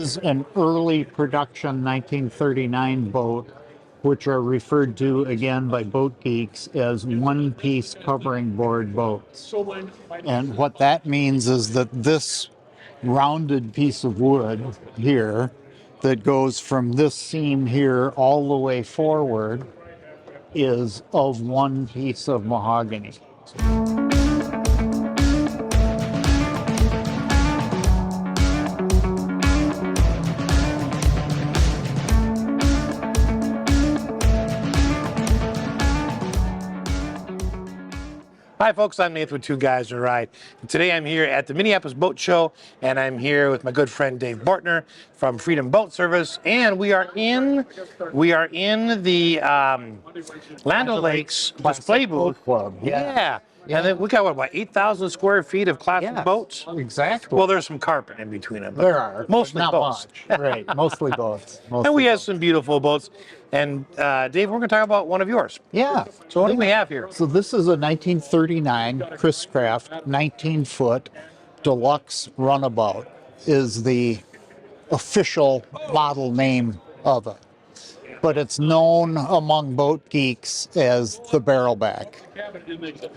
Is an early production 1939 boat, which are referred to again by boat geeks as one-piece covering board boats. And what that means is that this rounded piece of wood here that goes from this seam here all the way forward is of one piece of mahogany. Hi folks, I'm Nathan with Two Guys and a Ride. And today I'm here at the Minneapolis Boat Show, and I'm here with my good friend Dave Bartner from Freedom Boat Service, and we are in the Land O'Lakes display booth. Club. Yeah. And then we got what 8,000 square feet of classic boats? Exactly. Well, there's some carpet in between them. There are. Mostly not boats. Much. Right, mostly boats. And we have some beautiful boats. And Dave, we're going to talk about one of yours. Yeah. So what do we have here? So this is a 1939 Chris Craft 19-foot deluxe runabout is the official model name of it. But it's known among boat geeks as the barrelback.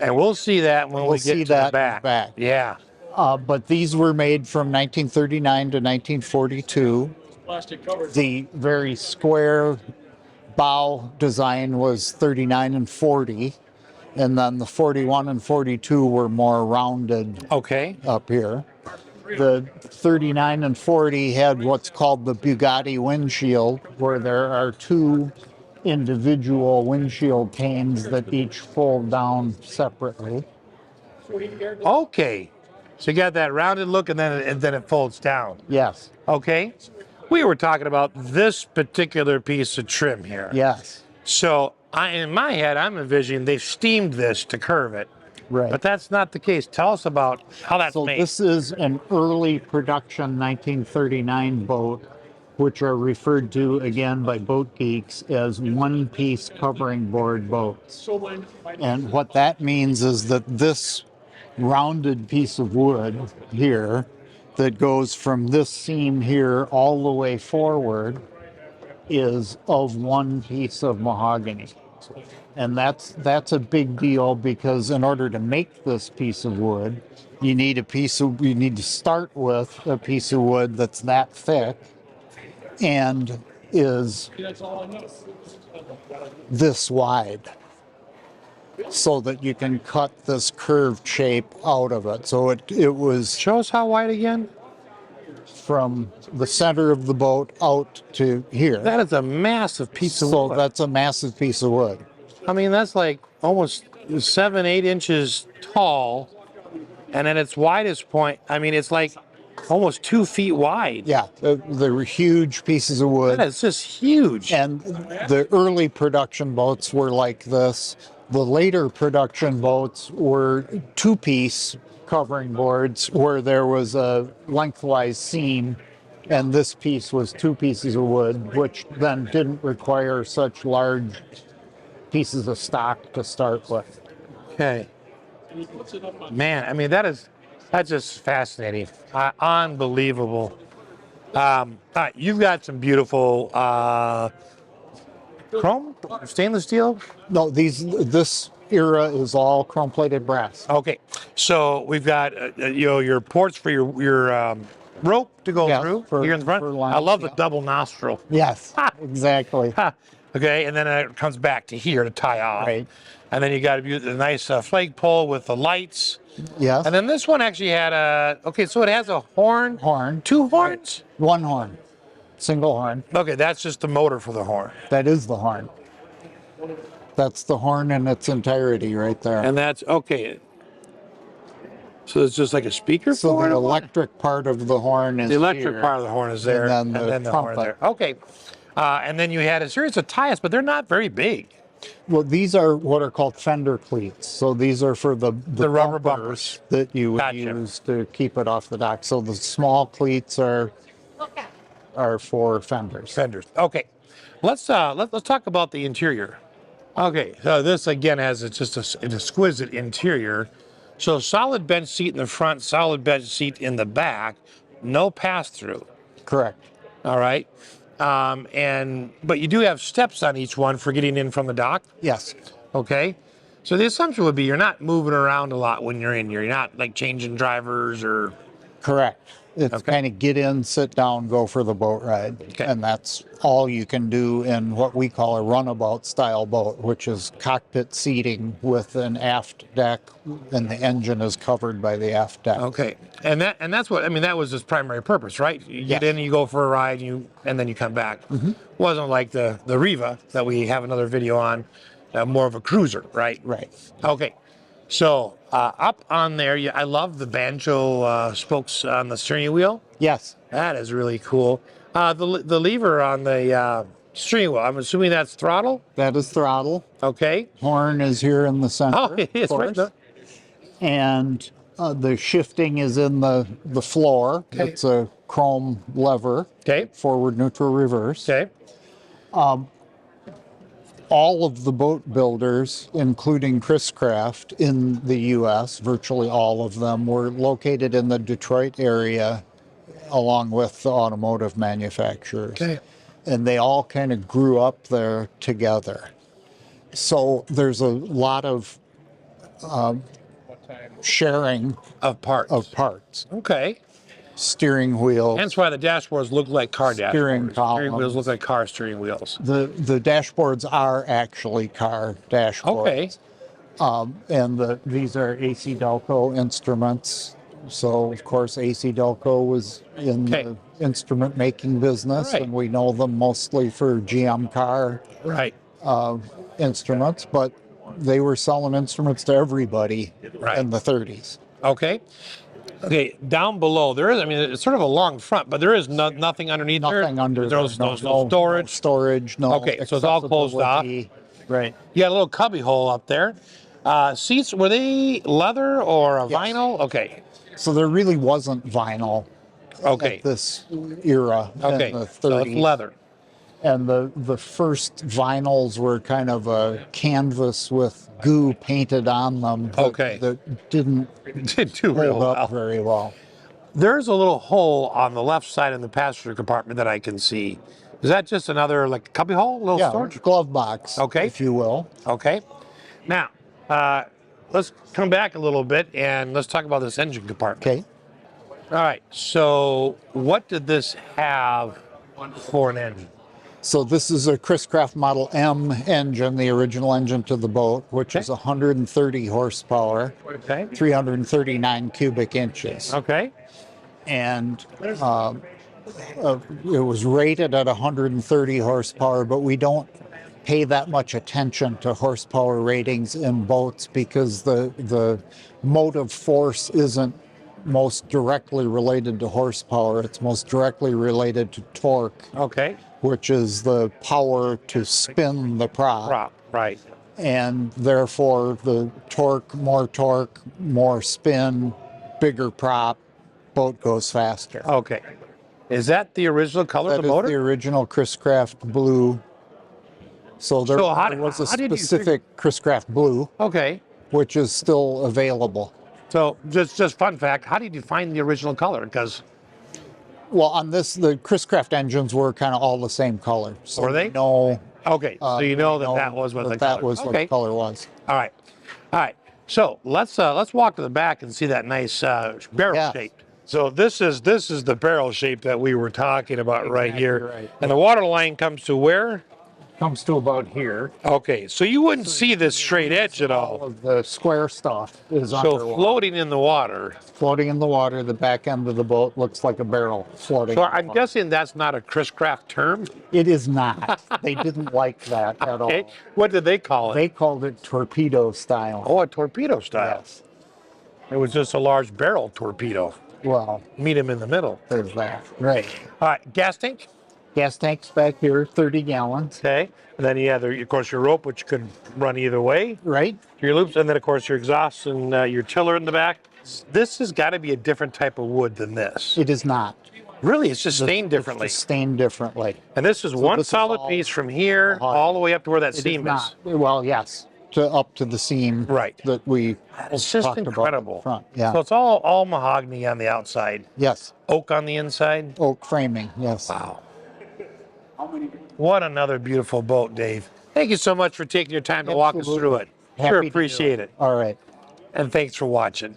And we'll see that when we get to the back. Yeah. But these were made from 1939 to 1942. The very square bow design was 39 and 40, and then the 41 and 42 were more rounded up here. The 39 and 40 had what's called the Bugatti windshield, where there are two individual windshield panes that each fold down separately. Okay. So you got that rounded look, and then it folds down. Yes. Okay. We were talking about this particular piece of trim here. Yes. So in my head, I'm envisioning they've steamed this to curve it. Right. But that's not the case. Tell us about how that's made. So this is an early production 1939 boat, which are referred to again by boat geeks as one-piece covering board boats. And what that means is that this rounded piece of wood here that goes from this seam here all the way forward is of one piece of mahogany. And that's a big deal, because in order to make this piece of wood, you need to start with a piece of wood that's that thick and is this wide, so that you can cut this curved shape out of it. So it was... Show us how wide again? From the center of the boat out to here. That is a massive piece of wood. So that's a massive piece of wood. I mean, that's like almost 7-8 inches tall, and at its widest point, I mean, it's like almost 2 feet wide. Yeah, they're huge pieces of wood. That is just huge. And the early production boats were like this. The later production boats were two-piece covering boards where there was a lengthwise seam, and this piece was two pieces of wood, which then didn't require such large pieces of stock to start with. Okay. Man, I mean, that's just fascinating. Unbelievable. You've got some beautiful chrome, stainless steel? No, this era is all chrome-plated brass. Okay, so we've got your ports for your rope to go through here in the front. Lines, I love the double nostril. Yes, exactly. Okay, and then it comes back to here to tie off. Right. And then you got a nice flagpole with the lights. Yes. And then this one actually had so it has a horn. Horn. Two horns? One horn. Single horn. Okay, that's just the motor for the horn. That is the horn. That's the horn in its entirety right there. And that's, okay. So it's just like a speaker So for the it? electric part of the horn is The electric here, part of the horn is there, and then the horn is trumpet. there. Okay. And then you had a series of tie-ups, but they're not very big. Well, these are what are called fender cleats. So these are for the rubber bumpers that you would use to keep it off the dock. So the small cleats are for fenders. Fenders. Okay. Let's talk about the interior. Okay. So this again has just an exquisite interior. So solid bench seat in the front, solid bench seat in the back, no pass-through. Correct. All right. But you do have steps on each one for getting in from the dock. Yes. Okay. So the assumption would be you're not moving around a lot when you're in here. You're not like changing drivers or. Correct. It's Okay. kind of get in, sit down, go for the boat ride. Okay. And that's all you can do in what we call a runabout style boat, which is cockpit seating with an aft deck, and the engine is covered by the aft deck. Okay. And that's what I mean. That was his primary purpose, right? You get Yes. in, you go for a ride, and then you come back. Wasn't like the Riva that we have another video on, more of a cruiser, right? Right. Okay. So up on there, I love the banjo spokes on the steering wheel. Yes. That is really cool. The lever on the steering wheel, I'm assuming that's throttle. That is throttle. Okay. Horn is here in the center. Oh, it is of right course. there. And the shifting is in the floor. Okay. It's a chrome lever. Okay. Forward, neutral, reverse. Okay. All of the boat builders, including Chris Craft in the U.S., virtually all of them, were located in the Detroit area along with the automotive manufacturers. Okay. And they all kind of grew up there together. So there's a lot of sharing Of parts. of parts. Okay. Steering wheels. Hence why the dashboards look like car dashboards. Steering Steering wheels columns. look like car steering wheels. The dashboards are actually car dashboards. Okay. And these are AC Delco instruments. So, of course, AC Delco was in Okay. the instrument making business, Right. and we know them mostly for GM car Right. instruments, but they were selling instruments to everybody Right. in the 30s. Okay. Okay. Down below, there is, I mean, it's sort of a long front, but there is nothing underneath there. Nothing under There's there, no no storage. storage, no Okay, so it's all closed off. accessibility. Right. You got a little cubby hole up there. Seats, were they leather or a Yes. vinyl? Okay. So there really wasn't vinyl Okay. at this era Okay. in the So 30s. it's leather. And the first vinyls were kind of a canvas with goo painted on them Okay. that didn't Didn't do real hold up well. very well. There's a little hole on the left side in the passenger compartment that I can see. Is that just another like cubby hole, little Yeah, storage? glove box, Okay. if you will. Okay. Now, let's come back a little bit and let's talk about this engine compartment. Okay. All right. So, what did this have for an engine? So this is a Chris Craft Model M engine, the original engine to the boat, which is 130 horsepower, Okay. 339 cubic inches. Okay. And it was rated at 130 horsepower, but we don't pay that much attention to horsepower ratings in boats because the motive force isn't most directly related to horsepower. It's most directly related to torque, Okay. which is the power to spin the prop. Prop. Right. And therefore, the torque, more spin, bigger prop, boat goes faster. Okay. Is that the original color of That the is motor? the original Chris Craft blue. So there, So how- there was a how did you specific Chris Craft blue, Okay. which is still available. So just fun fact, how did you find the original color? Because Well, on this, the Chris Craft engines were kind of all the same color. So Were they? No. okay, so you know that was what the that color. was what Okay. the color was. All right. All right. So let's walk to the back and see that nice barrel Yeah. shape. So this is the barrel shape that we were talking about right Exactly here. right. And the water line comes to where? Comes to about here. Okay, so you wouldn't see this straight edge at All all. of the square stuff is So underwater. floating in the water. Floating in the water, the back end of the boat looks like a barrel floating. So in the I'm water. guessing that's not a Chris Craft term. It is not. They didn't like that at all. Okay. What did they call it? They called it torpedo style. Oh, a torpedo style. Yes. It was just a large barrel torpedo. Well, Meet him in the middle. there's that. Right. All right, gas tank. Gas tank's back here, 30 gallons. Okay. And then you have, of course, your rope, which could run either way. Right? Your loops, and then, of course, your exhaust and your tiller in the back. This has got to be a different type of wood than this. It is not. Really, it's just stained differently. It's stained differently. And this is one this is solid all piece from here mahogany. all the way up to where that It is seam is. not. Well, yes. Up to the seam. Right. That we It's just talked about up incredible. front. Yeah. So it's all mahogany on the outside, Yes. oak on the inside. Oak framing. Yes. Wow. What another beautiful boat, Dave. Thank you so much for taking your time to walk us through it. Happy Sure to do appreciate it. All right. And thanks for watching.